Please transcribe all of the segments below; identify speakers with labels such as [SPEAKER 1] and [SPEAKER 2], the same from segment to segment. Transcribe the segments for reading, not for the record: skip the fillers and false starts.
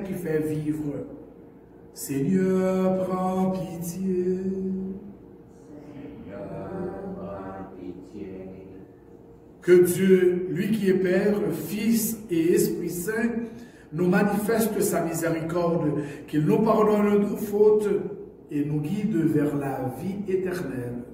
[SPEAKER 1] Qui fait vivre. Seigneur, prends pitié.
[SPEAKER 2] Seigneur, prends pitié.
[SPEAKER 1] Que Dieu, lui qui est Père, Fils et Esprit Saint, nous manifeste sa miséricorde, qu'il nous pardonne nos fautes et nous guide vers la vie éternelle.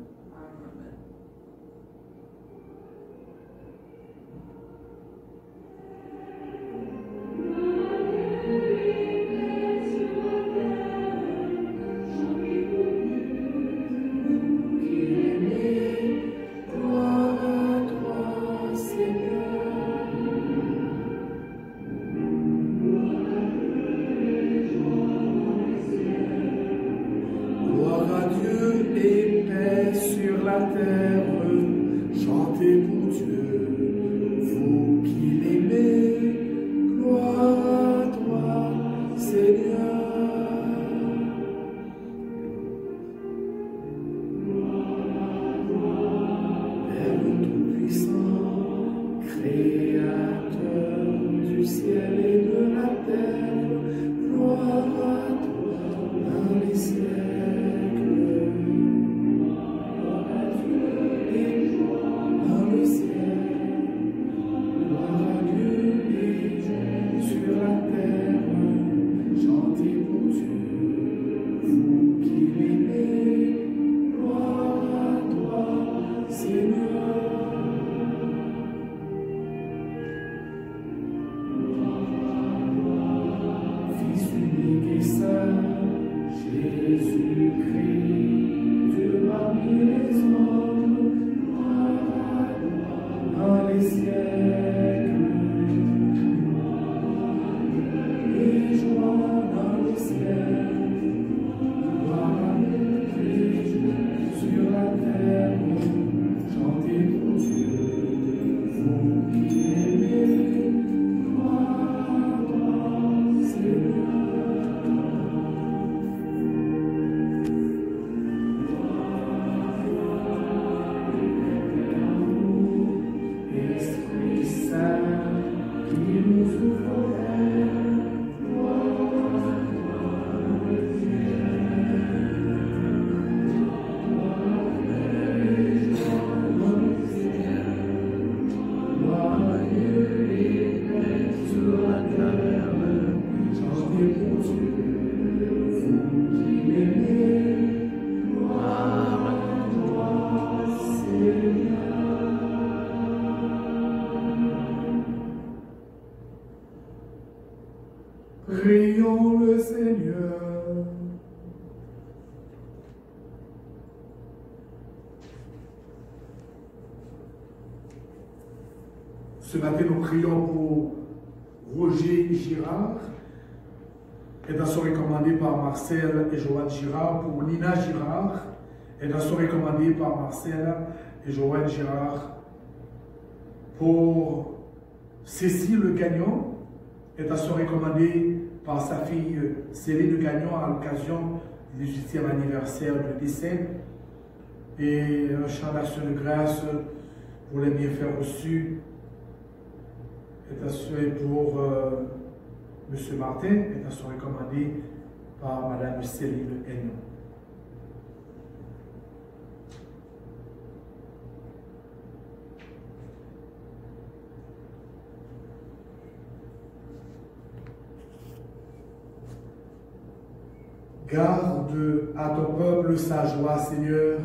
[SPEAKER 1] Prions le Seigneur. Ce matin, nous prions pour Roger Girard, étant recommandé par Marcel et Joanne Girard, pour Nina Girard, étant recommandé par Marcel et Joanne Girard, pour Cécile Gagnon, étant recommandé par sa fille Céline Gagnon à l'occasion du 18e anniversaire du décès, et un chant d'action de grâce pour les bienfaits reçus, est assuré pour M. Martin, est assuré recommandé par Mme Céline Gagnon. Garde à ton peuple sa joie, Seigneur,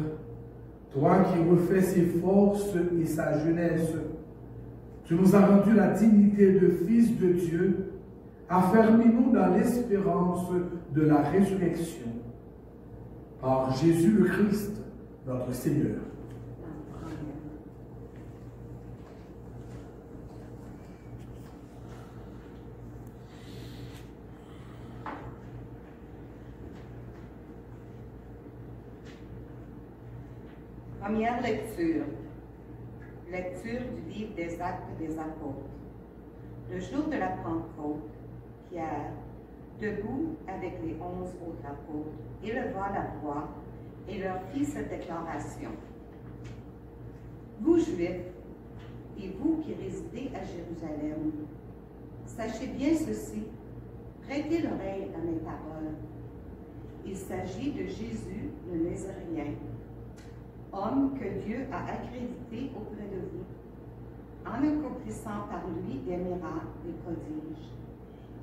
[SPEAKER 1] toi qui refais ses forces et sa jeunesse. Tu nous as rendu la dignité de fils de Dieu. Affermis-nous dans l'espérance de la résurrection. Par Jésus le Christ, notre Seigneur.
[SPEAKER 3] Première lecture. Lecture du livre des Actes des Apôtres. Le jour de la Pentecôte, Pierre, debout avec les 11 autres apôtres, éleva la voix et leur fit cette déclaration. Vous, Juifs, et vous qui résidez à Jérusalem, sachez bien ceci, prêtez l'oreille à mes paroles. Il s'agit de Jésus le Nazarien, homme que Dieu a accrédité auprès de vous, en accomplissant par lui des miracles, des prodiges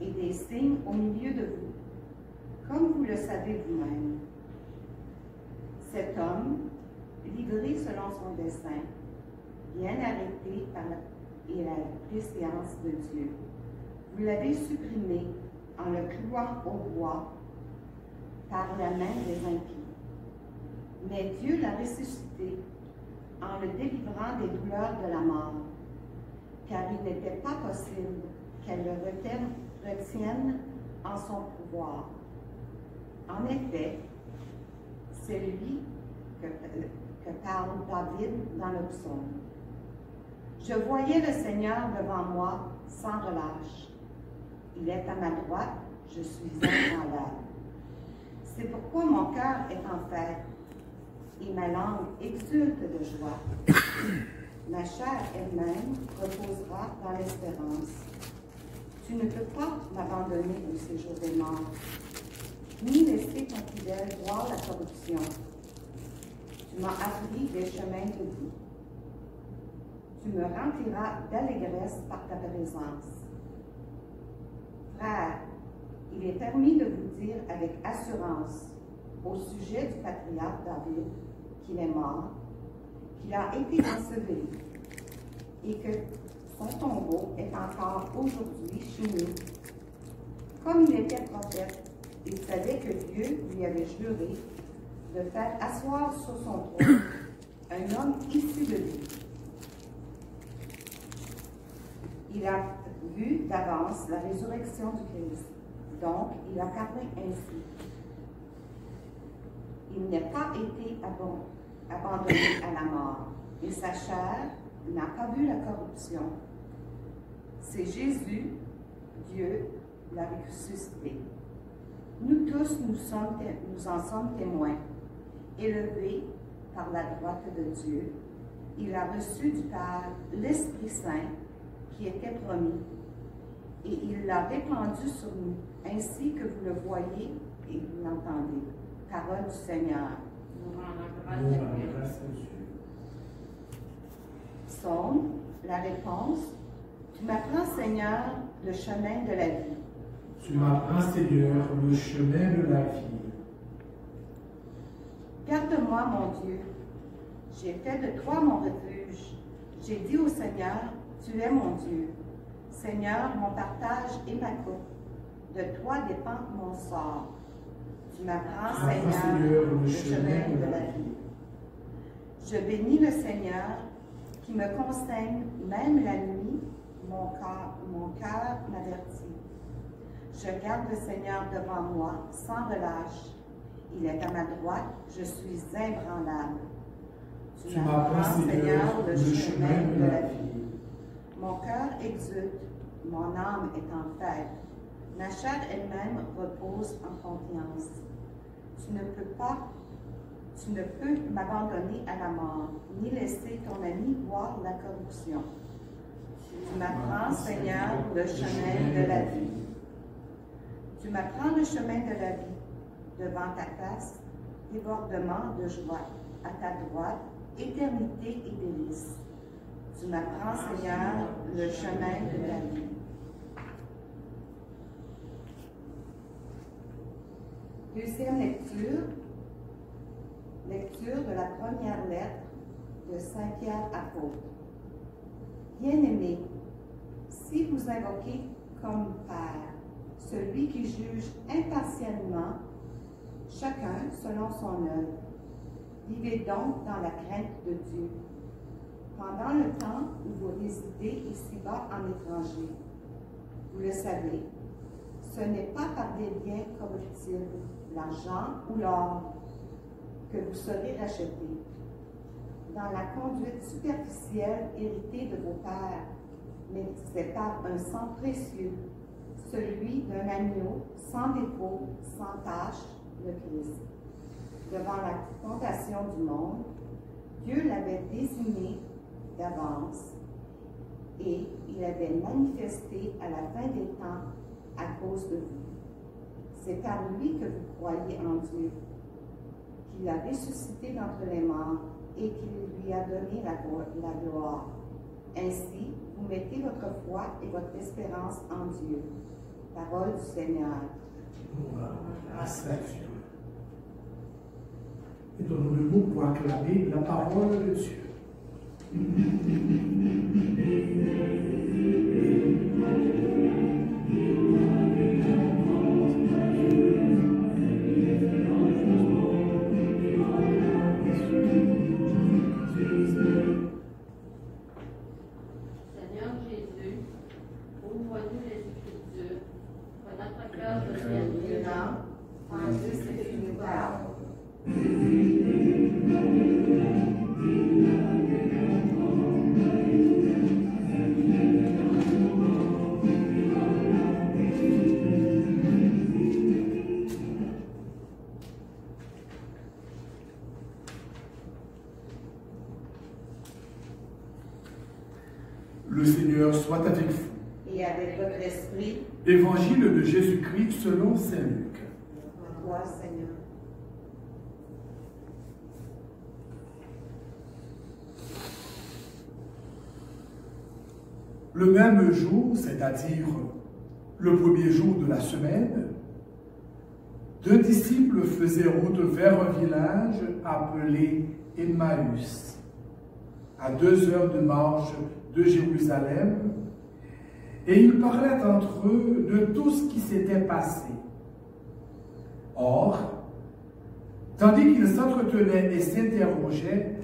[SPEAKER 3] et des signes au milieu de vous, comme vous le savez vous-même. Cet homme, livré selon son dessein, bien arrêté par la préscience de Dieu, vous l'avez supprimé en le clouant au bois par la main des impies. Mais Dieu l'a ressuscité en le délivrant des douleurs de la mort, car il n'était pas possible qu'elle le retienne en son pouvoir. En effet, c'est lui que parle David dans le psaume. Je voyais le Seigneur devant moi sans relâche. Il est à ma droite, je suis inébranlable. C'est pourquoi mon cœur est en fête et ma langue exulte de joie. Ma chair elle-même reposera dans l'espérance. Tu ne peux pas m'abandonner au séjour des morts, ni laisser ton fidèle voir la corruption. Tu m'as appris des chemins de vie. Tu me rempliras d'allégresse par ta présence. Frères, il est permis de vous dire avec assurance au sujet du patriarche David qu'il est mort, qu'il a été enseveli et que son tombeau est encore aujourd'hui chez nous. Comme il était prophète, il savait que Dieu lui avait juré de faire asseoir sur son trône un homme issu de lui. Il a vu d'avance la résurrection du Christ, donc il a parlé ainsi. Il n'a pas été abandonné à la mort, et sa chair n'a pas vu la corruption. C'est Jésus, Dieu, l'a ressuscité. Nous tous, nous en sommes témoins. Élevé par la droite de Dieu, il a reçu du Père l'Esprit Saint qui était promis, et il l'a répandu sur nous, ainsi que vous le voyez et vous l'entendez. Parole du Seigneur.
[SPEAKER 2] Nous rendons grâce à Dieu.
[SPEAKER 3] Psaume, la réponse. Tu m'apprends, Seigneur, le chemin de la vie.
[SPEAKER 1] Tu m'apprends, Seigneur, le chemin de la vie.
[SPEAKER 3] Garde-moi, mon Dieu. J'ai fait de toi mon refuge. J'ai dit au Seigneur, tu es mon Dieu. Seigneur, mon partage et ma coupe. De toi dépend mon sort. Tu m'apprends, Seigneur, le chemin de la vie. Je bénis le Seigneur qui me conseille même la nuit, mon cœur m'avertit. Je garde le Seigneur devant moi sans relâche. Il est à ma droite, je suis inébranlable. Tu m'apprends, Seigneur, le chemin de la vie. Mon cœur exulte, mon âme est en fête. Ma chair elle-même repose en confiance. Tu ne peux m'abandonner à la mort, ni laisser ton ami voir la corruption. Tu m'apprends, Seigneur, le chemin de la vie. Tu m'apprends le chemin de la vie. Devant ta face, débordement de joie. À ta droite, éternité et délices. Tu m'apprends, Seigneur, le chemin de la vie. Deuxième lecture. Lecture de la première lettre de Saint Pierre apôtre. Bien-aimés, Si vous invoquez comme Père celui qui juge impartialement chacun selon son œuvre, vivez donc dans la crainte de Dieu. Pendant le temps où vous résidez ici-bas en étranger, vous le savez, ce n'est pas par des biens corruptibles, l'argent ou l'or, que vous serez rachetés. Dans la conduite superficielle héritée de vos pères, mais c'est par un sang précieux, celui d'un agneau sans défaut, sans tache, le Christ. Devant la fondation du monde, Dieu l'avait désigné d'avance et il avait manifesté à la fin des temps à cause de vous. C'est par lui que vous croyez en Dieu, qu'il l'a ressuscité d'entre les morts et qu'il lui a donné la gloire. Ainsi, vous mettez votre foi et votre espérance en Dieu. Parole du Seigneur.
[SPEAKER 1] Grâce à Dieu. Et donnons le mot pour acclamer la parole de Dieu.
[SPEAKER 2] Seigneur Jésus, ouvre-nous les Écritures, que notre cœur devienne violent, tandis que tu nous parles.
[SPEAKER 1] Le Seigneur soit avec vous.
[SPEAKER 3] Et avec votre esprit,
[SPEAKER 1] Évangile de Jésus-Christ selon saint Luc.
[SPEAKER 3] toi, Seigneur.
[SPEAKER 1] Le même jour, c'est-à-dire le premier jour de la semaine, deux disciples faisaient route vers un village appelé Emmaüs, à 2 heures de marche de Jérusalem, et ils parlaient entre eux de tout ce qui s'était passé. Or, tandis qu'ils s'entretenaient et s'interrogeaient,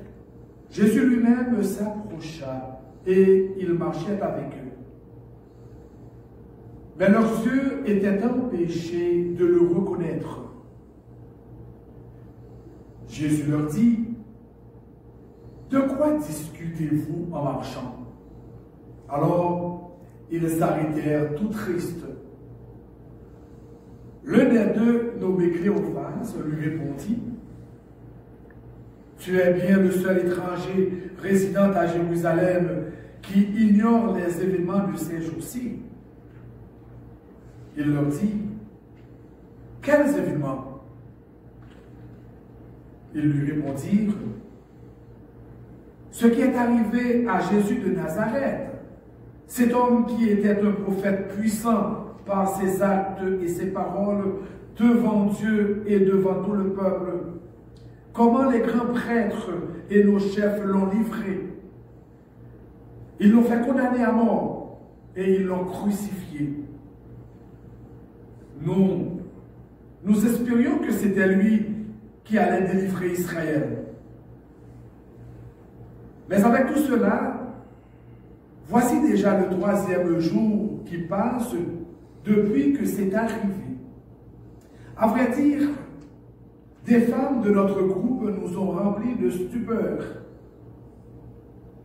[SPEAKER 1] Jésus lui-même s'approcha et il marchait avec eux. Mais leurs yeux étaient empêchés de le reconnaître. Jésus leur dit, « De quoi discutez-vous en marchant ?» Alors, ils s'arrêtèrent tout tristes. L'un des deux, nommé Cléophas, lui répondit, « Tu es bien le seul étranger résidant à Jérusalem qui ignore les événements de ces jours-ci. » Il leur dit, « Quels événements ?» Ils lui répondirent, « Ce qui est arrivé à Jésus de Nazareth, cet homme qui était un prophète puissant par ses actes et ses paroles devant Dieu et devant tout le peuple, comment les grands prêtres et nos chefs l'ont livré. Ils l'ont fait condamner à mort et ils l'ont crucifié. Nous espérions que c'était lui qui allait délivrer Israël. Mais avec tout cela, voici déjà le 3e jour qui passe depuis que c'est arrivé. À vrai dire, des femmes de notre groupe nous ont remplis de stupeur.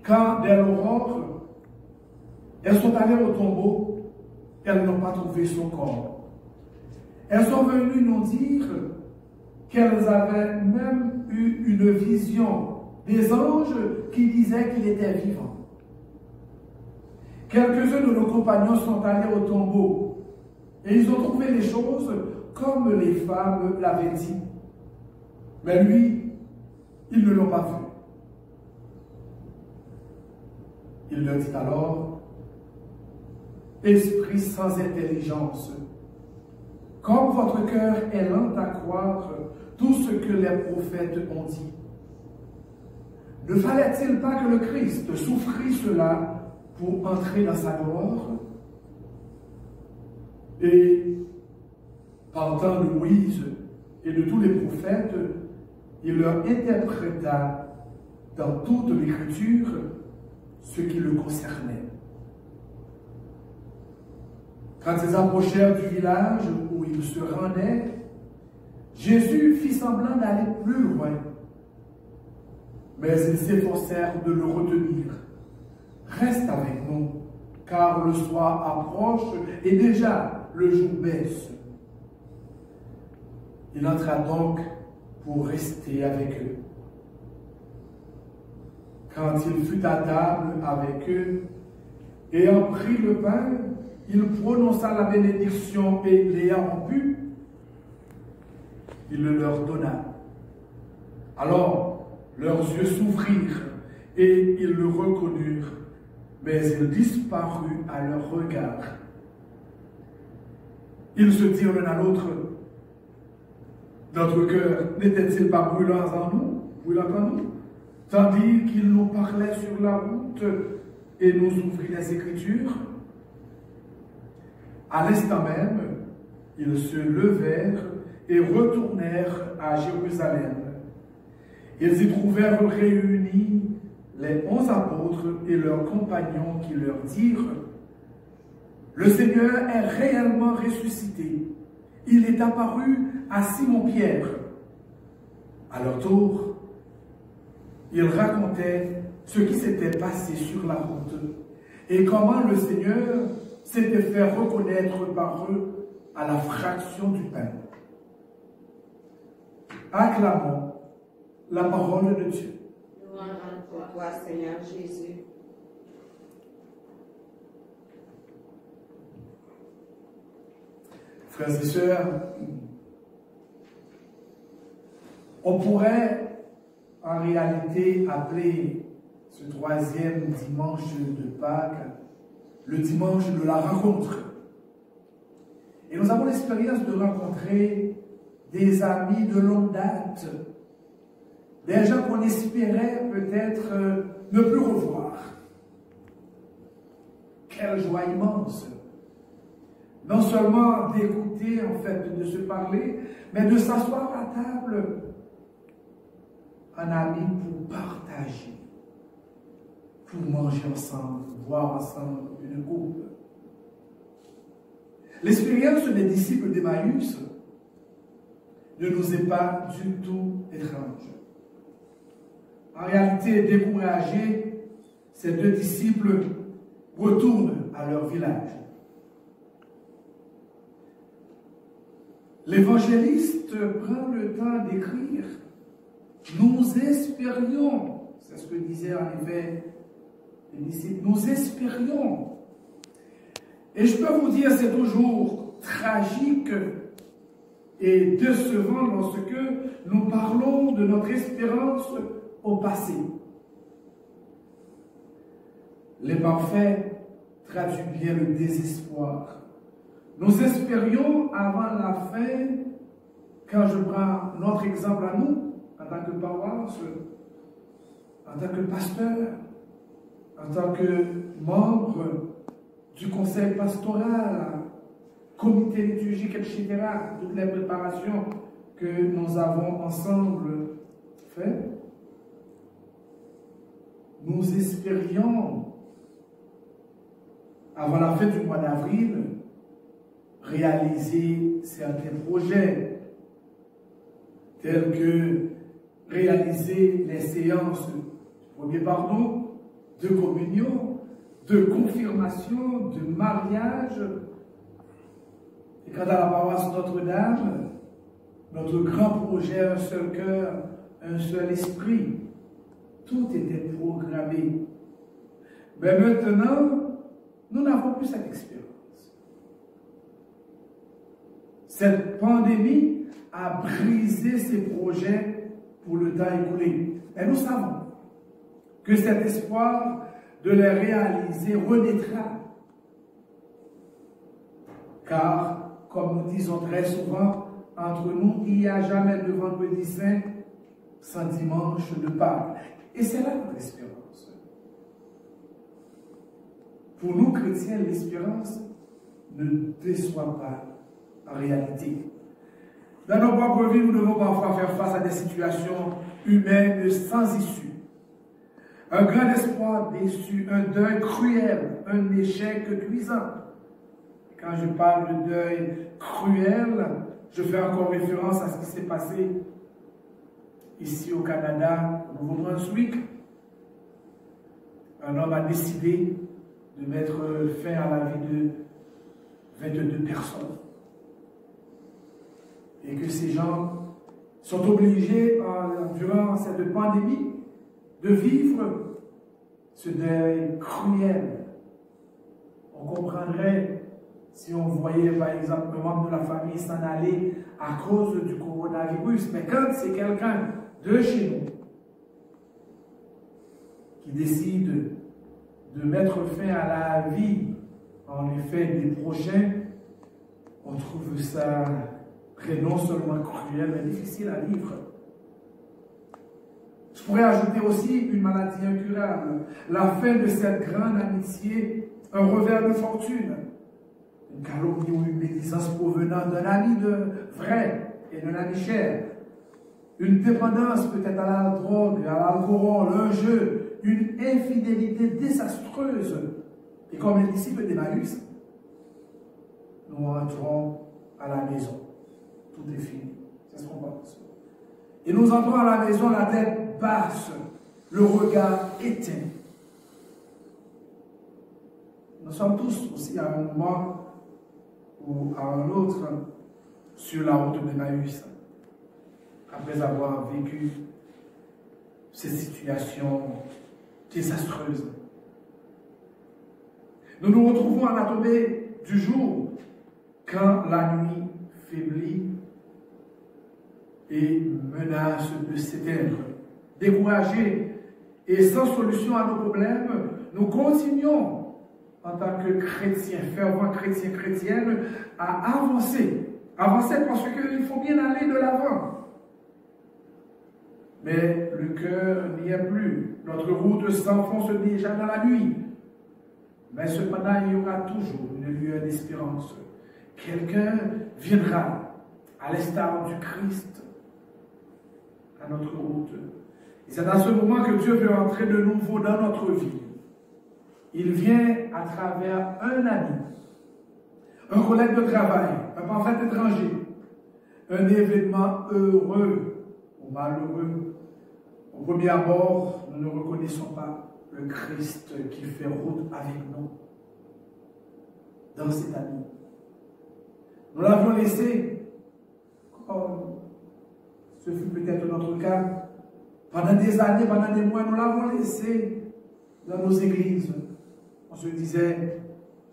[SPEAKER 1] Quand, dès l'aurore, elles sont allées au tombeau, elles n'ont pas trouvé son corps. Elles sont venues nous dire qu'elles avaient même eu une vision des anges qui disaient qu'il était vivant. Quelques-uns de nos compagnons sont allés au tombeau et ils ont trouvé les choses comme les femmes l'avaient dit. Mais lui, ils ne l'ont pas vu. Il leur dit alors, « Esprit sans intelligence, comme votre cœur est lent à croire tout ce que les prophètes ont dit. Ne fallait-il pas que le Christ souffrit cela pour entrer dans sa gloire ?» Et par le temps de Moïse et de tous les prophètes, il leur interpréta dans toute l'Écriture ce qui le concernait. Quand ils approchèrent du village où ils se rendaient, Jésus fit semblant d'aller plus loin. Mais ils s'efforcèrent de le retenir. « Reste avec nous, car le soir approche et déjà le jour baisse. » Il entra donc pour rester avec eux. Quand il fut à table avec eux, ayant pris le pain, il prononça la bénédiction et l'ayant rompu, il le leur donna. Alors leurs yeux s'ouvrirent et ils le reconnurent, mais il disparut à leur regard. Ils se dirent l'un à l'autre, notre cœur n'était-il pas brûlant en nous, tandis qu'il nous parlait sur la route et nous ouvrit les Écritures? À l'instant même, ils se levèrent et retournèrent à Jérusalem. Ils y trouvèrent réunis les 11 apôtres et leurs compagnons qui leur dirent, « Le Seigneur est réellement ressuscité. Il est apparu à Simon-Pierre. » À leur tour, ils racontaient ce qui s'était passé sur la route et comment le Seigneur s'était fait reconnaître par eux à la fraction du pain. Acclamons la parole de Dieu.
[SPEAKER 3] Louange à toi, Seigneur Jésus.
[SPEAKER 1] Frères et sœurs, on pourrait en réalité appeler ce troisième dimanche de Pâques le dimanche de la rencontre. Et nous avons l'expérience de rencontrer des amis de longue date, des gens qu'on espérait peut-être ne plus revoir. Quelle joie immense! Non seulement d'écouter, en fait, de se parler, mais de s'asseoir à table en amis pour partager, pour manger ensemble, boire ensemble une coupe. L'expérience des disciples d'Emmaüs ne nous est pas du tout étrange. En réalité, découragés, ces deux disciples retournent à leur village. L'évangéliste prend le temps d'écrire « Nous espérions », c'est ce que disaient en effet les disciples, « Nous espérions ». Et je peux vous dire, c'est toujours tragique et décevant lorsque nous parlons de notre espérance au passé. L'imparfait traduit bien le désespoir. Nous espérions avant la fin, quand je prends notre exemple à nous, en tant que paroisse, en tant que pasteur, en tant que membre du conseil pastoral, comité liturgique, etc., toutes les préparations que nous avons ensemble faites, nous espérions, avant la fin du mois d'avril, réaliser certains projets, tels que réaliser les séances du premier pardon, de communion, de confirmation, de mariage. Et quant à la paroisse Notre-Dame, notre grand projet, un seul cœur, un seul esprit, tout était programmé. Mais maintenant, nous n'avons plus cette expérience. Cette pandémie a brisé ces projets pour le temps écoulé. Et nous savons que cet espoir de les réaliser renaîtra. Car, comme nous disons très souvent, entre nous, il n'y a jamais de vendredi saint sans dimanche de Pâques. Et c'est là notre espérance. Pour nous, chrétiens, l'espérance ne déçoit pas en réalité. Dans nos propres vies, nous devons parfois faire face à des situations humaines sans issue. Un grand espoir déçu, un deuil cruel, un échec cuisant. Quand je parle de deuil cruel, je fais encore référence à ce qui s'est passé ici au Canada, au Nouveau-Brunswick. Un homme a décidé de mettre fin à la vie de 22 personnes. Et que ces gens sont obligés, durant cette pandémie, de vivre ce deuil cruel. On comprendrait si on voyait par exemple un membre de la famille s'en aller à cause du coronavirus. Mais quand c'est quelqu'un de chez nous qui décide de mettre fin à la vie en effet des prochains, on trouve ça non seulement cruel, mais difficile à vivre. Je pourrais ajouter aussi une maladie incurable, la fin de cette grande amitié, un revers de fortune, une calomnie ou une médisance provenant d'un ami vrai et d'un ami cher, une dépendance peut-être à la drogue, à l'alcool, un jeu, une infidélité désastreuse. Et comme les disciples d'Emmaüs, nous rentrons à la maison. Tout est fini. C'est ce qu'on pense. Et nous entrons à la maison la tête basse, le regard éteint. Nous sommes tous aussi à un moment ou à un autre sur la route d'Emmaüs, après avoir vécu ces situations désastreuses. Nous nous retrouvons à la tombée du jour, quand la nuit faiblit et menace de s'éteindre. Découragés et sans solution à nos problèmes, nous continuons en tant que chrétiens, fervents chrétiens, chrétiennes, à avancer. Avancer parce qu'il faut bien aller de l'avant. Mais le cœur n'y est plus. Notre route s'enfonce déjà dans la nuit. Mais cependant, il y aura toujours une lueur d'espérance. Quelqu'un viendra, à l'instar du Christ, à notre route. Et c'est à ce moment que Dieu veut entrer de nouveau dans notre vie. Il vient à travers un ami, un collègue de travail, un parfait étranger, un événement heureux ou malheureux. Au premier abord, nous ne reconnaissons pas le Christ qui fait route avec nous dans cet ami. Nous l'avons laissé, comme ce fut peut-être notre cas, pendant des années, pendant des mois, nous l'avons laissé dans nos églises. On se disait,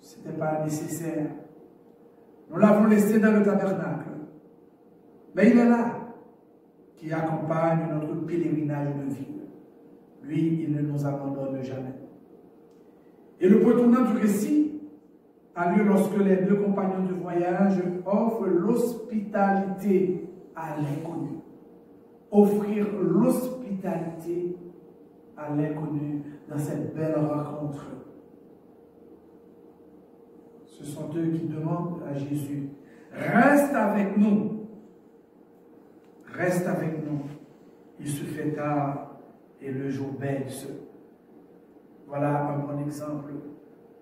[SPEAKER 1] ce n'était pas nécessaire. Nous l'avons laissé dans le tabernacle. Mais il est là, qui accompagne notre pèlerinage de vie. Lui, il ne nous abandonne jamais. Et le point tournant du récit a lieu lorsque les deux compagnons de voyage offrent l'hospitalité à l'inconnu. Offrir l'hospitalité à l'inconnu dans cette belle rencontre. Ce sont eux qui demandent à Jésus, reste avec nous. Reste avec nous. Il se fait tard et le jour baisse. Voilà un bon exemple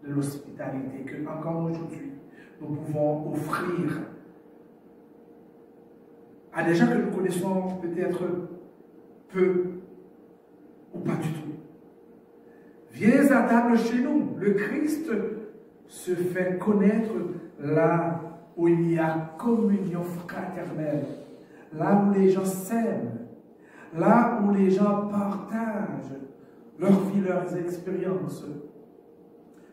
[SPEAKER 1] de l'hospitalité que, encore aujourd'hui, nous pouvons offrir à des gens que nous connaissons peut-être peu ou pas du tout. Viens à table chez nous. Le Christ se fait connaître là où il y a communion fraternelle, là où les gens s'aiment, là où les gens partagent leur vie, leurs expériences.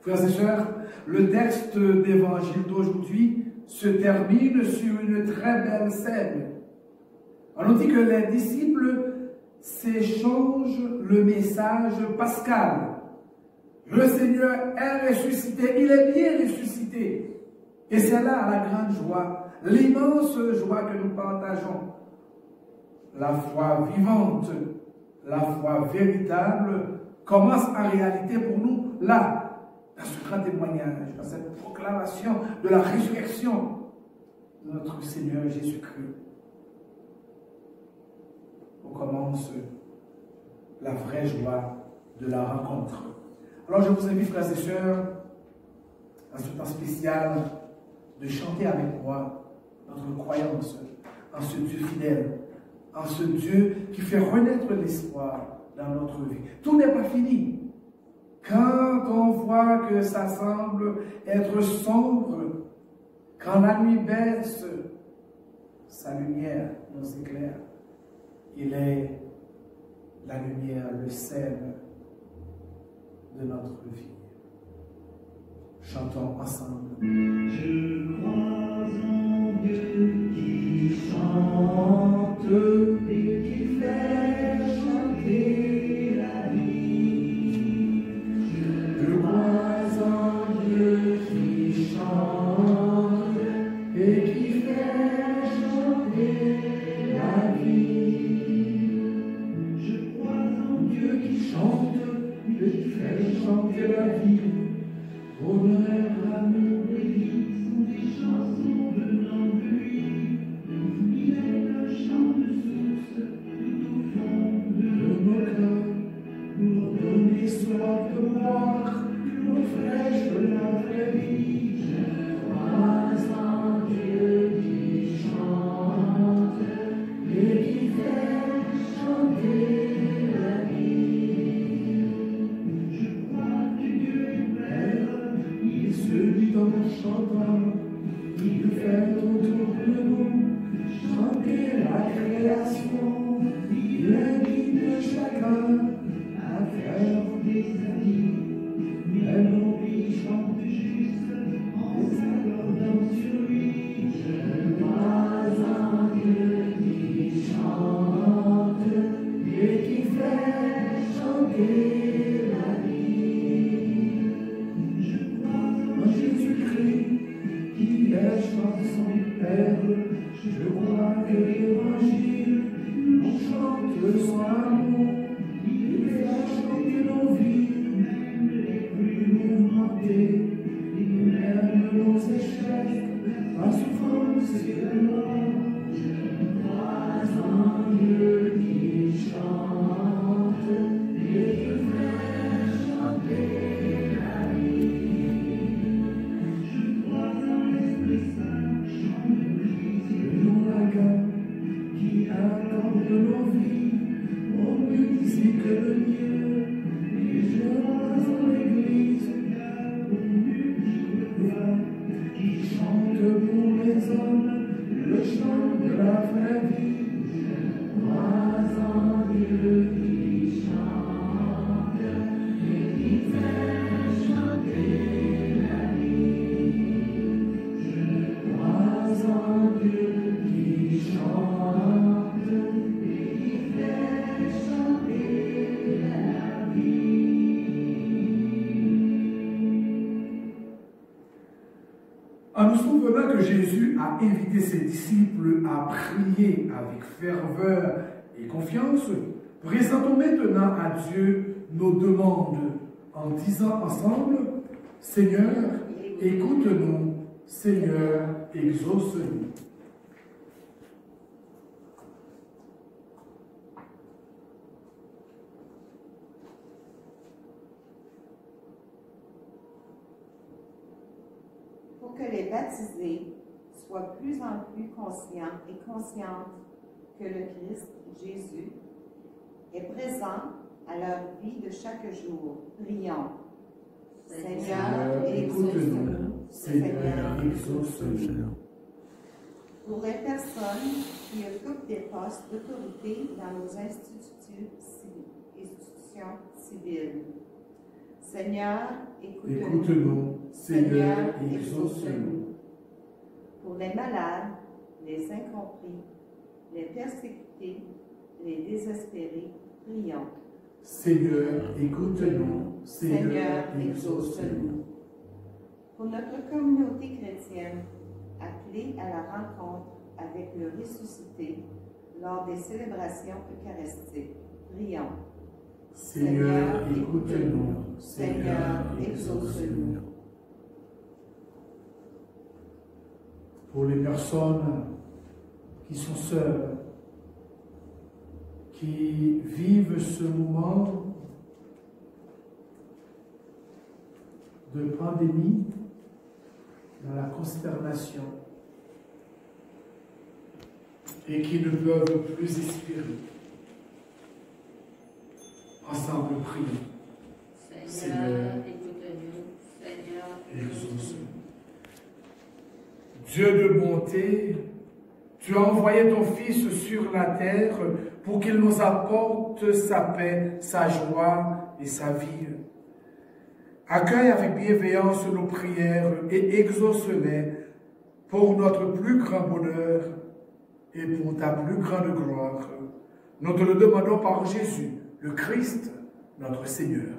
[SPEAKER 1] Frères et sœurs, le texte d'évangile d'aujourd'hui se termine sur une très belle scène. On nous dit que les disciples s'échangent le message pascal. Le Seigneur est ressuscité, il est bien ressuscité. Et c'est là la grande joie, l'immense joie que nous partageons. La foi vivante, la foi véritable commence en réalité pour nous là, dans ce grand témoignage, dans cette proclamation de la résurrection de notre Seigneur Jésus-Christ. On commence la vraie joie de la rencontre. Alors je vous invite, frères et sœurs, dans ce temps spécial, de chanter avec moi notre croyance en ce Dieu fidèle, en ce Dieu qui fait renaître l'espoir dans notre vie. Tout n'est pas fini. Quand on voit que ça semble être sombre, quand la nuit baisse, sa lumière nous éclaire. Il est la lumière, le sel de notre vie. Chantons ensemble.
[SPEAKER 4] Je crois en Dieu qui chante et qui fait chanter la vie. Je crois en Dieu qui chante et qui fait chanter la vie. Je crois en Dieu qui chante et qui fait chanter la vie. Honneur à nos pays sont des chansons venant de lui. Il est le chant de source tout au fond de nos cœurs. Pour donner soif de boire l'eau fraîche de la vraie vie. Je crois en Dieu qui chante et qui fait chanter la vie. Je crois que Dieu est Père. Il se dit en chantant, il fait autour de nous chanter la création. Il invite chacun à faire des amis. Même nos pays chantent juste en s'accordant sur lui. Je crois en Dieu qui chante et qui fait chanter la vie. Jésus-Christ, qui est son Père, je crois que l'Évangile nous chante son amour, il fait chanter nos vies, même les plus mouvementées, même nos échecs, la souffrance et la mort. Je crois en Dieu qui chante et qui fait chanter la vie. Qui accorde nos vies aux musiques de Dieu, et je vois en l'église qui chante pour les hommes le chant de la vraie vie. Je crois en Dieu qui chante et qui fait chanter la vie. Je crois en Dieu qui chante et qui fait chanter la vie.
[SPEAKER 1] En nous souvenant que Jésus a invité ses disciples à prier avec ferveur et confiance, présentons maintenant à Dieu nos demandes en disant ensemble: Seigneur, écoute-nous, Seigneur, exauce-nous.
[SPEAKER 3] Pour que les baptisés soient plus en plus conscients et conscientes que le Christ, Jésus, est présent à leur vie de chaque jour. Prions. Seigneur, exauce-nous.
[SPEAKER 1] Seigneur, exauce-nous.
[SPEAKER 3] Pour les personnes qui occupent des postes d'autorité dans nos institutions civiles. Seigneur, écoute-nous.
[SPEAKER 1] Écoute-nous. Seigneur, exauce-nous.
[SPEAKER 3] Pour les malades, les incompris, les persécutés, les désespérés, prions.
[SPEAKER 1] Seigneur, écoute-nous.
[SPEAKER 3] Seigneur, exauce-nous. Pour notre communauté chrétienne, appelée à la rencontre avec le ressuscité lors des célébrations eucharistiques, prions.
[SPEAKER 1] Seigneur, écoute-nous.
[SPEAKER 3] Seigneur, exauce-nous.
[SPEAKER 1] Pour les personnes qui sont seules, qui vivent ce moment de pandémie dans la consternation et qui ne peuvent plus espérer. Ensemble, prions.
[SPEAKER 2] Seigneur, écoute-nous. Seigneur,
[SPEAKER 1] exauce-nous. Dieu de bonté, tu as envoyé ton Fils sur la terre pour qu'il nous apporte sa paix, sa joie et sa vie. Accueille avec bienveillance nos prières et exauce-les pour notre plus grand bonheur et pour ta plus grande gloire. Nous te le demandons par Jésus, le Christ, notre Seigneur.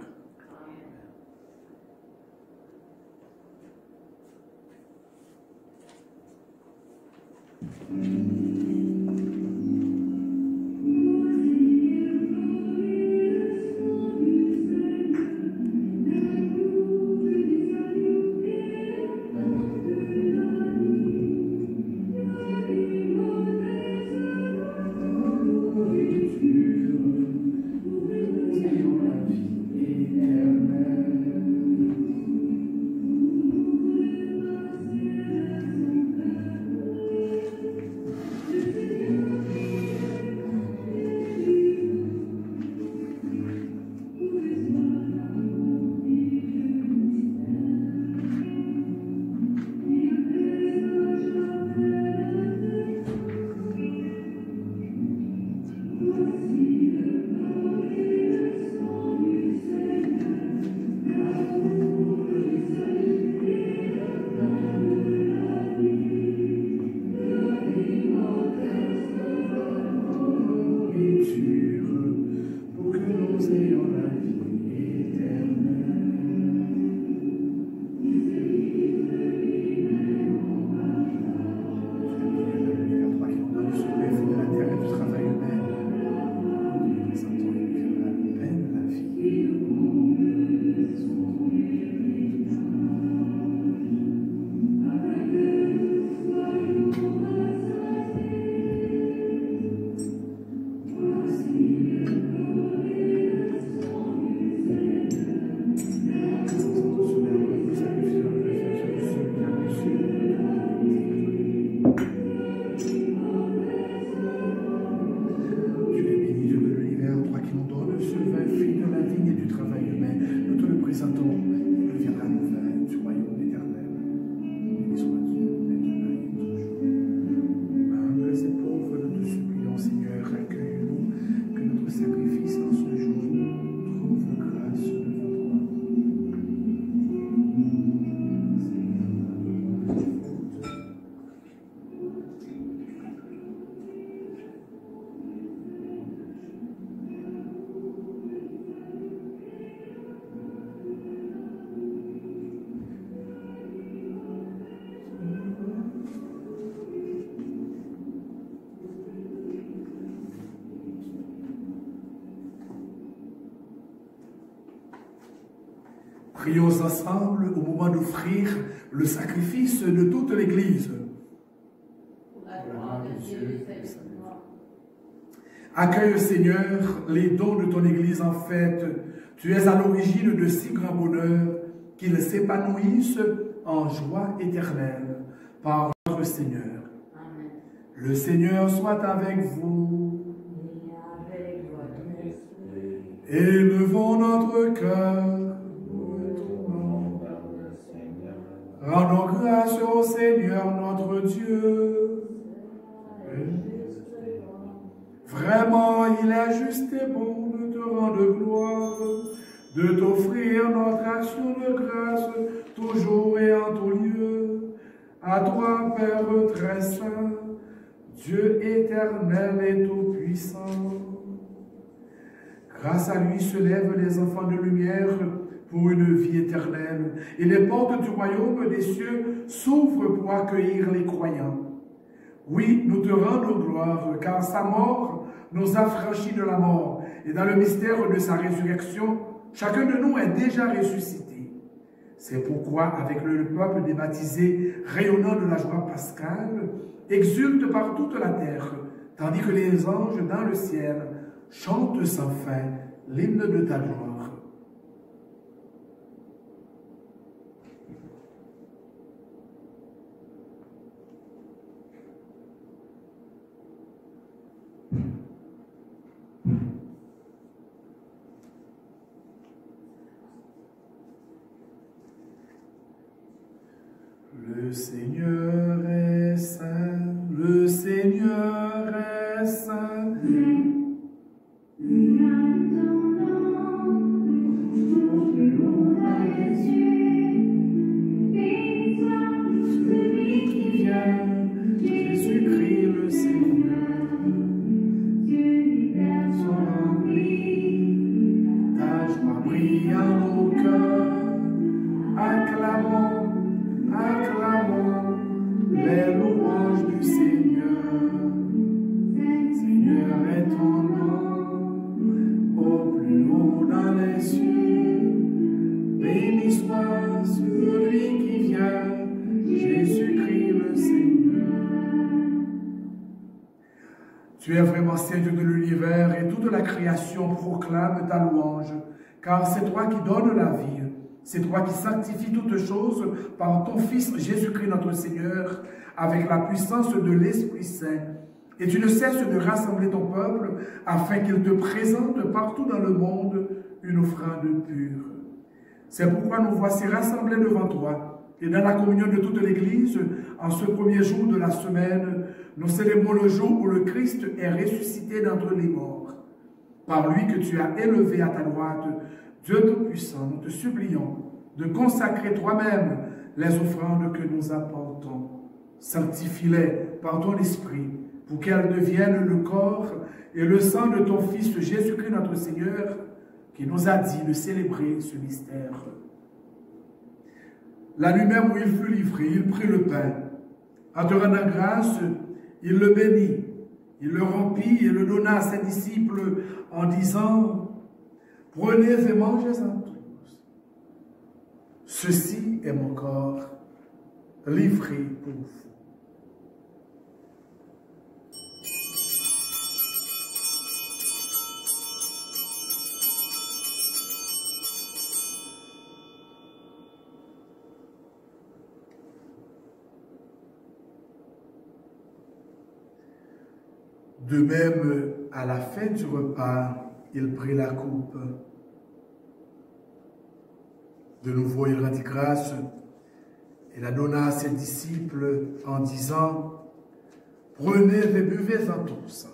[SPEAKER 1] Prions ensemble au moment d'offrir le sacrifice de toute l'Église. Accueille, Seigneur, les dons de ton Église en fête. Tu es à l'origine de si grand bonheur qu'ils s'épanouissent en joie éternelle par notre Seigneur.
[SPEAKER 2] Amen.
[SPEAKER 1] Le Seigneur soit avec vous. Élevons notre cœur. Rendons grâce au Seigneur notre Dieu. Vraiment, il est juste et bon de te rendre gloire, de t'offrir notre action de grâce, toujours et en tout lieu. À toi, Père très saint, Dieu éternel et tout-puissant. Grâce à lui se lèvent les enfants de lumière pour une vie éternelle, et les portes du royaume des cieux s'ouvrent pour accueillir les croyants. Oui, nous te rendons gloire, car sa mort nous a franchis de la mort, et dans le mystère de sa résurrection, chacun de nous est déjà ressuscité. C'est pourquoi, avec le peuple des baptisés rayonnant de la joie pascale, exulte par toute la terre, tandis que les anges dans le ciel chantent sans fin l'hymne de ta gloire. Le Seigneur est saint, le Seigneur est saint. Celui qui vient, Jésus-Christ le Seigneur. Sont remplis, ta joie brille en nos cœurs. Acclamons, acclamons les louanges du Seigneur. Seigneur est ton nom, au plus haut dans les cieux. Béni soit celui qui vient, Jésus-Christ le Seigneur. Tu es vraiment Saint Dieu de l'univers et toute la création proclame ta louange, car c'est toi qui donnes la vie. C'est toi qui sanctifies toutes choses par ton Fils Jésus-Christ notre Seigneur, avec la puissance de l'Esprit Saint. Et tu ne cesses de rassembler ton peuple afin qu'il te présente partout dans le monde une offrande pure. C'est pourquoi nous voici rassemblés devant toi. Et dans la communion de toute l'Église, en ce premier jour de la semaine, nous célébrons le jour où le Christ est ressuscité d'entre les morts. Par lui que tu as élevé à ta droite, Dieu Tout-Puissant, nous te supplions de consacrer toi-même les offrandes que nous apportons. Sanctifie-les par ton esprit, pour qu'elles deviennent le corps et le sang de ton Fils Jésus-Christ notre Seigneur, qui nous a dit de célébrer ce mystère. La nuit même où il fut livré, il prit le pain. En te rendant grâce, il le bénit, il le rompit et le donna à ses disciples en disant: prenez et mangez-en tous. Ceci est mon corps, livré pour vous. De même, à la fin du repas, il prit la coupe. De nouveau, il rendit grâce et la donna à ses disciples en disant: prenez et buvez-en tous,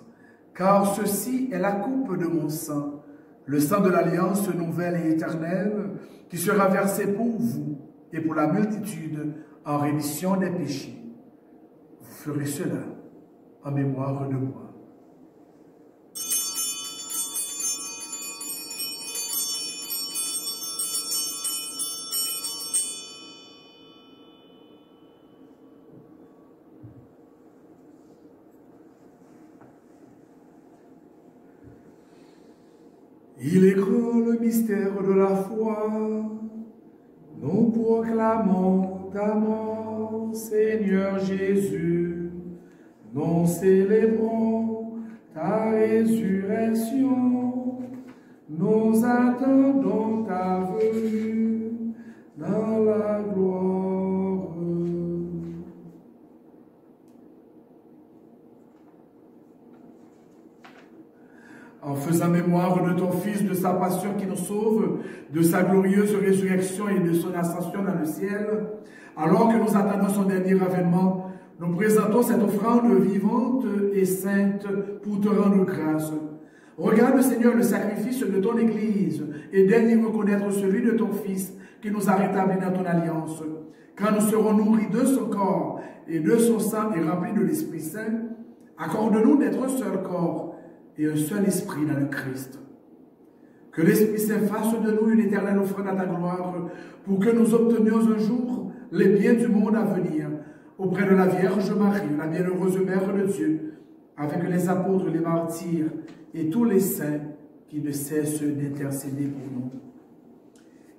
[SPEAKER 1] car ceci est la coupe de mon sang, le sang de l'alliance nouvelle et éternelle, qui sera versé pour vous et pour la multitude en rémission des péchés. Vous ferez cela en mémoire de moi. Il est grand le mystère de la foi. Nous proclamons ta mort, Seigneur Jésus. Nous célébrons ta résurrection. Nous attendons ta venue dans la gloire. En faisant mémoire de ton Fils, de sa passion qui nous sauve, de sa glorieuse résurrection et de son ascension dans le ciel, alors que nous attendons son dernier avènement, nous présentons cette offrande vivante et sainte pour te rendre grâce. Regarde, Seigneur, le sacrifice de ton Église et daigne reconnaître celui de ton Fils qui nous a rétablis dans ton alliance. Quand nous serons nourris de son corps et de son sang et remplis de l'Esprit Saint, accorde-nous d'être un seul corps et un seul esprit dans le Christ. Que l'Esprit Saint fasse de nous une éternelle offrande à ta gloire, pour que nous obtenions un jour les biens du monde à venir, auprès de la Vierge Marie, la bienheureuse Mère de Dieu, avec les apôtres, les martyrs et tous les saints qui ne cesse d'intercéder pour nous.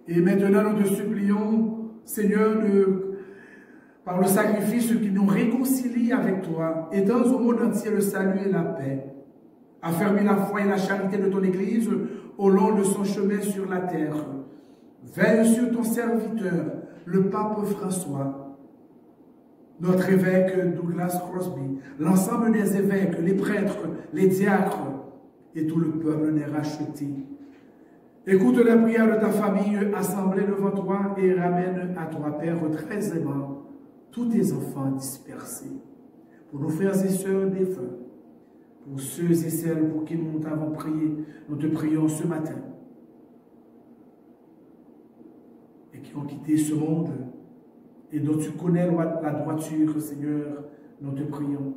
[SPEAKER 1] Et maintenant, nous te supplions, Seigneur, par le sacrifice qui nous réconcilie avec toi, étends au monde entier le salut et la paix. Affermis la foi et la charité de ton Église au long de son chemin sur la terre. Veille sur ton serviteur, le pape François, notre évêque Douglas Crosby, l'ensemble des évêques, les prêtres, les diacres et tout le peuple des rachetés. Écoute les prières de ta famille assemblée devant toi et ramène à toi, Père, très aimant, tous tes enfants dispersés. Pour nos frères et sœurs défunts, pour ceux et celles pour qui nous t'avons prié, nous te prions ce matin, et qui ont quitté ce monde, et dont tu connais la droiture, Seigneur, nous te prions.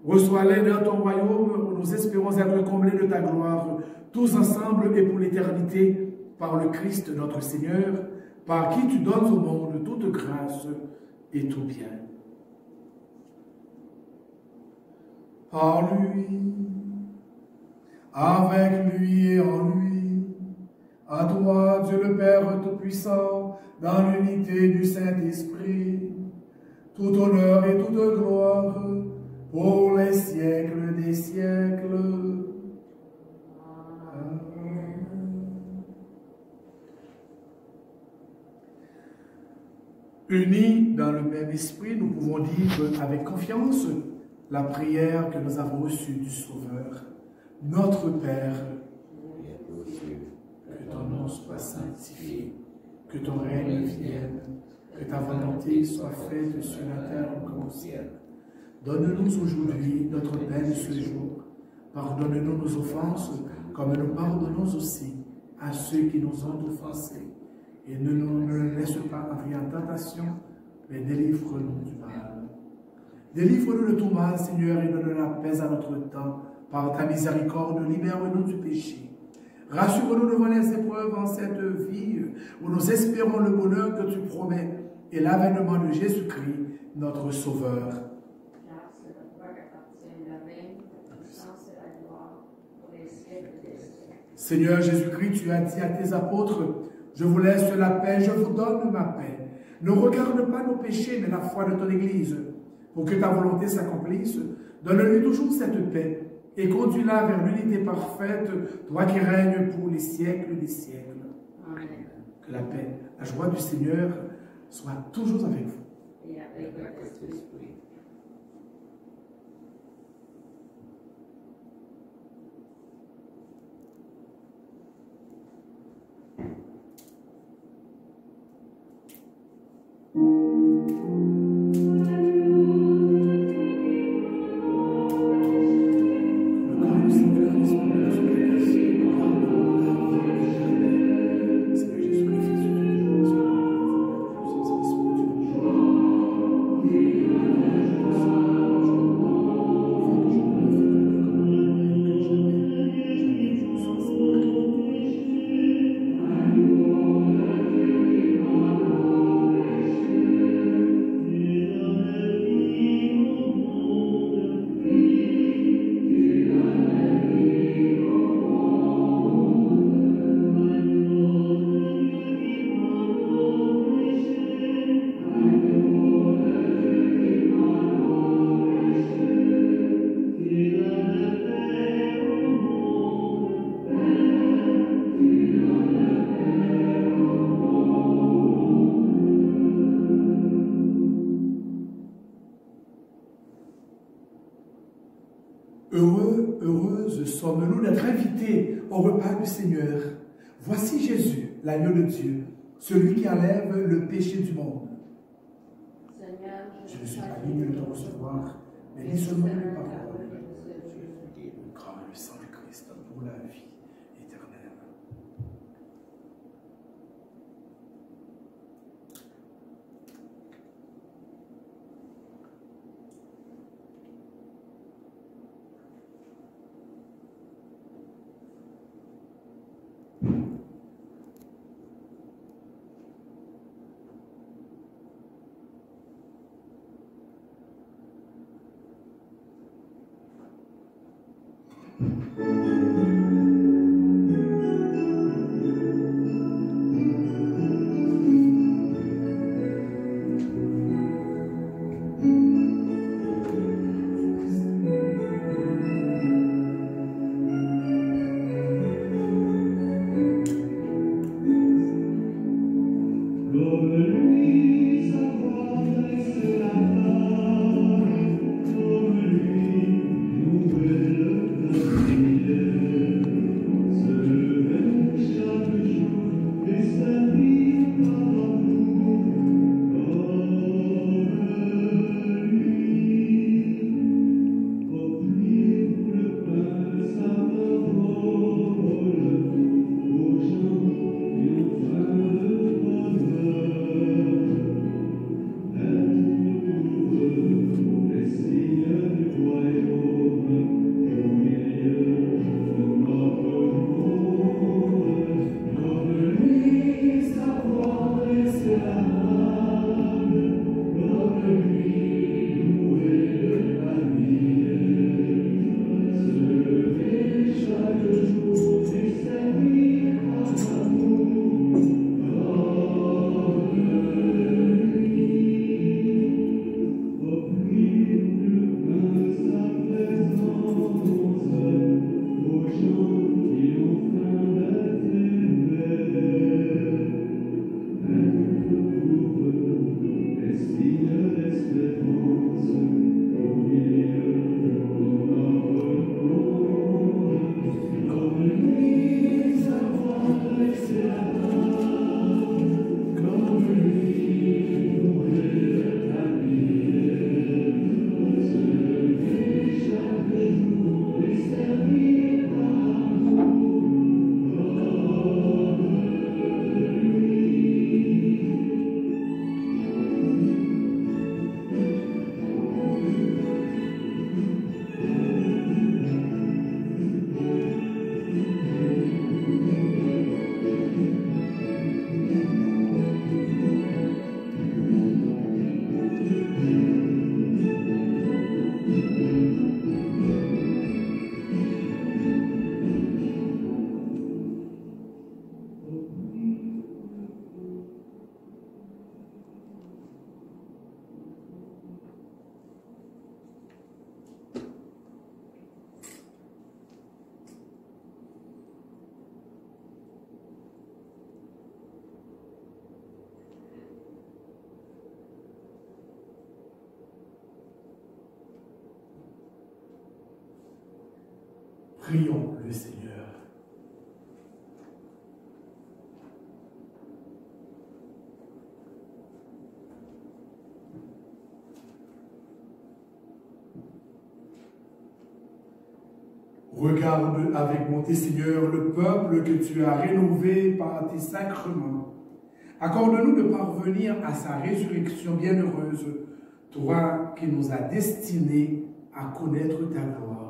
[SPEAKER 1] Reçois-les dans ton royaume, où nous espérons être comblés de ta gloire, tous ensemble et pour l'éternité, par le Christ notre Seigneur, par qui tu donnes au monde toute grâce et tout bien. Par lui, avec lui et en lui, à toi, Dieu le Père Tout-Puissant, dans l'unité du Saint-Esprit, tout honneur et toute gloire, pour les siècles des siècles. Amen. Unis dans le même esprit, nous pouvons dire avec confiance la prière que nous avons reçue du Sauveur. Notre Père, que ton nom soit sanctifié, que ton règne vienne, que ta volonté soit faite sur la terre comme au ciel. Donne-nous aujourd'hui notre pain de ce jour. Pardonne-nous nos offenses, comme nous pardonnons aussi à ceux qui nous ont offensés. Et ne nous laisse pas entrer en tentation, mais délivre-nous du mal. Délivre-nous de tout mal, Seigneur, et donne la paix à notre temps. Par ta miséricorde, libère-nous du péché. Rassure-nous devant les épreuves en cette vie, où nous espérons le bonheur que tu promets et l'avènement de Jésus-Christ, notre Sauveur. Seigneur Jésus-Christ, tu as dit à tes apôtres, je vous laisse la paix, je vous donne ma paix. Ne regarde pas nos péchés, mais la foi de ton Église. Pour que ta volonté s'accomplisse, donne-lui toujours cette paix et conduis-la vers l'unité parfaite, toi qui règnes pour les siècles des siècles. Amen. Que la paix, la joie du Seigneur soit toujours avec vous.
[SPEAKER 2] Et avec votre esprit.
[SPEAKER 1] Heureuse sommes-nous d'être invités au repas du Seigneur. Voici Jésus, l'agneau de Dieu, celui qui enlève le péché du monde.
[SPEAKER 2] Seigneur,
[SPEAKER 1] Je ne suis pas digne de te recevoir, mais dis seulement les paroles. Grand le sang de Christ pour la vie éternelle. Prions le Seigneur. Regarde avec bonté, Seigneur, le peuple que tu as rénové par tes sacrements. Accorde-nous de parvenir à sa résurrection bienheureuse, toi qui nous as destinés à connaître ta gloire.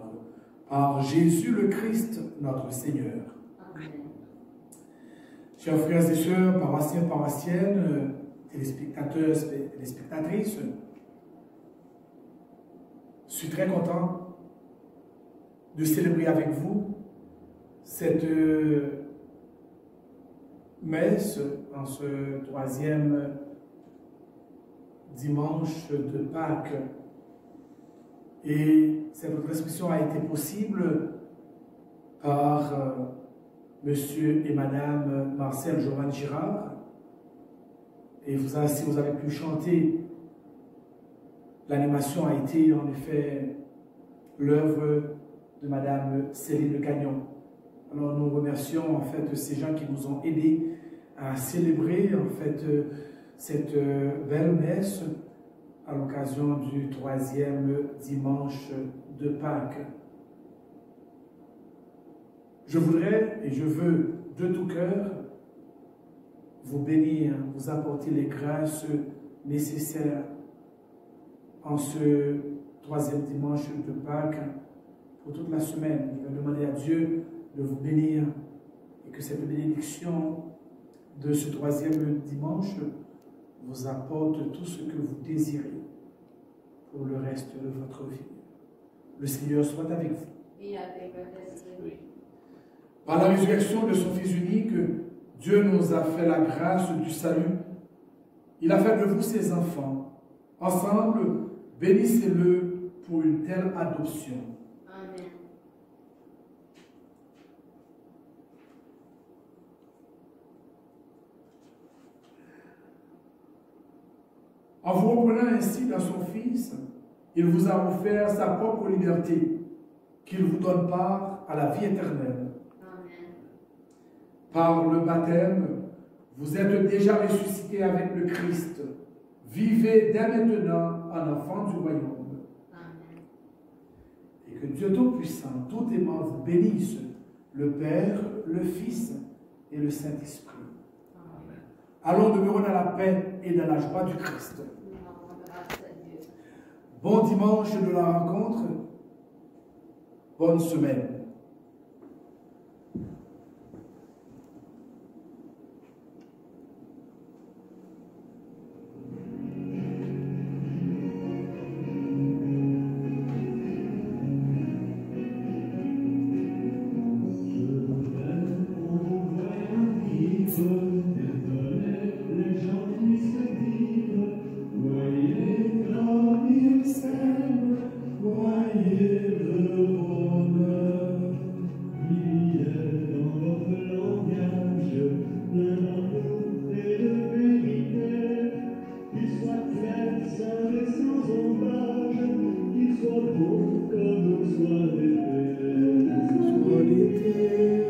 [SPEAKER 1] Par Jésus le Christ, notre Seigneur.
[SPEAKER 2] Amen.
[SPEAKER 1] Chers frères et sœurs, paroissiens, paroissiennes, téléspectateurs, téléspectatrices, je suis très content de célébrer avec vous cette messe en ce 3e dimanche de Pâques. Et cette transmission a été possible par Monsieur et Madame Marcel Jovan Girard. Et si vous avez pu chanter, l'animation a été en effet l'œuvre de Madame Céline Le Gagnon. Alors nous remercions en fait ces gens qui nous ont aidés à célébrer en fait cette belle messe à l'occasion du 3e dimanche de Pâques. Je voudrais et je veux de tout cœur vous bénir, vous apporter les grâces nécessaires en ce 3e dimanche de Pâques pour toute la semaine. Je vais demander à Dieu de vous bénir et que cette bénédiction de ce 3e dimanche vous apporte tout ce que vous désirez pour le reste de votre vie. Le Seigneur soit avec vous.
[SPEAKER 2] Et avec votre esprit.
[SPEAKER 1] Par la résurrection de son Fils unique, Dieu nous a fait la grâce du salut. Il a fait de vous ses enfants. Ensemble, bénissez-le pour une telle adoption.
[SPEAKER 2] Amen.
[SPEAKER 1] En vous reprenant ainsi dans son Fils, il vous a offert sa propre liberté, qu'il vous donne part à la vie éternelle.
[SPEAKER 2] Amen.
[SPEAKER 1] Par le baptême, vous êtes déjà ressuscités avec le Christ. Vivez dès maintenant en enfant du royaume.
[SPEAKER 2] Amen.
[SPEAKER 1] Et que Dieu Tout-Puissant, tout aimant, vous bénisse, le Père, le Fils et le Saint-Esprit.
[SPEAKER 2] Amen.
[SPEAKER 1] Allons demeurer dans la paix et dans la joie du Christ.
[SPEAKER 2] Nous rendons grâce à Dieu.
[SPEAKER 1] Bon dimanche de la rencontre. Bonne semaine.
[SPEAKER 4] Soit d'été.